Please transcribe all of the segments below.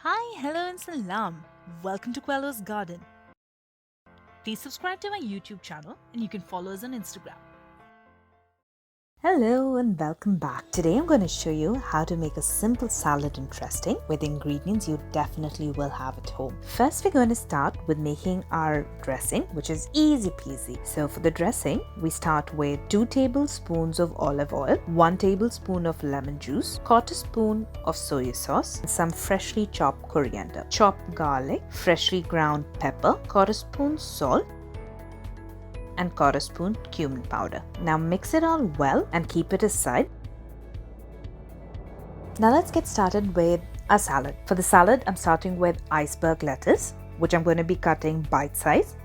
Hi, hello and salam. Welcome to Quello's Garden. Please subscribe to my YouTube channel and you can follow us on Instagram. Hello and welcome back. Today I'm going to show you how to make a simple salad interesting with ingredients you definitely will have at home. First, we're going to start with making our dressing, which is easy peasy. So for the dressing, we start with 2 tablespoons of olive oil, 1 tablespoon of lemon juice, 1/4 spoon of soya sauce, and some freshly chopped coriander, chopped garlic, freshly ground pepper, 1/4 spoon salt, and 1/4 spoon cumin powder. Now mix it all well and keep it aside. Now let's get started with our salad. For the salad, I'm starting with iceberg lettuce, which I'm going to be cutting bite size.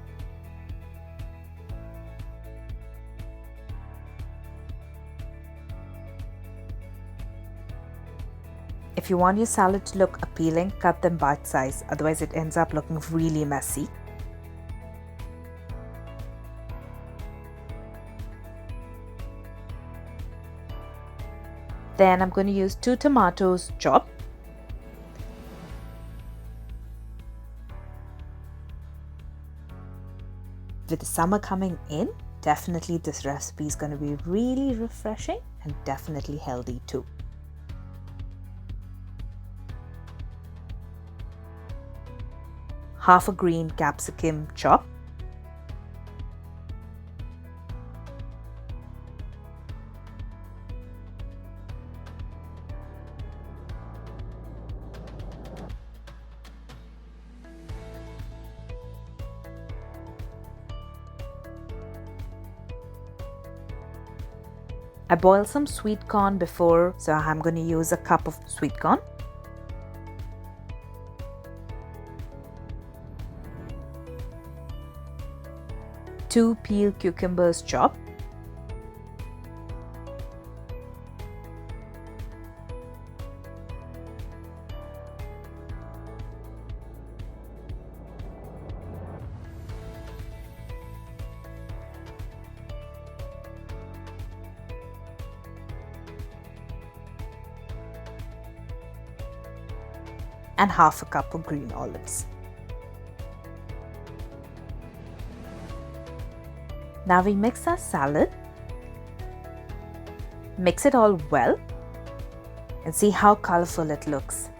If you want your salad to look appealing, cut them bite size, otherwise it ends up looking really messy. Then I'm going to use 2 tomatoes chopped. With the summer coming in, definitely this recipe is going to be really refreshing and definitely healthy too. Half a green capsicum chopped. I boiled some sweet corn before, so I'm going to use a cup of sweet corn. Two peeled cucumbers chopped. And half a cup of green olives. Now we mix our salad. Mix it all well and see how colorful it looks.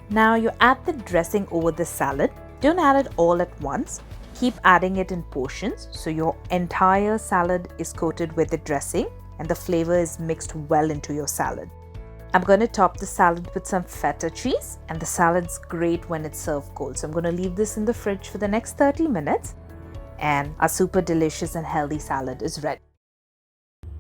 Now you add the dressing over the salad. Don't add it all at once. Keep adding it in portions so your entire salad is coated with the dressing and the flavor is mixed well into your salad. I'm going to top the salad with some feta cheese, and the salad's great when it's served cold. So I'm going to leave this in the fridge for the next 30 minutes and our super delicious and healthy salad is ready.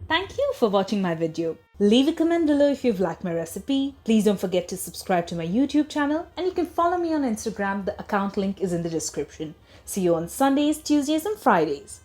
Thank you for watching my video. Leave a comment below if you've liked my recipe. Please don't forget to subscribe to my YouTube channel and you can follow me on Instagram. The account link is in the description. See you on Sundays, Tuesdays and Fridays.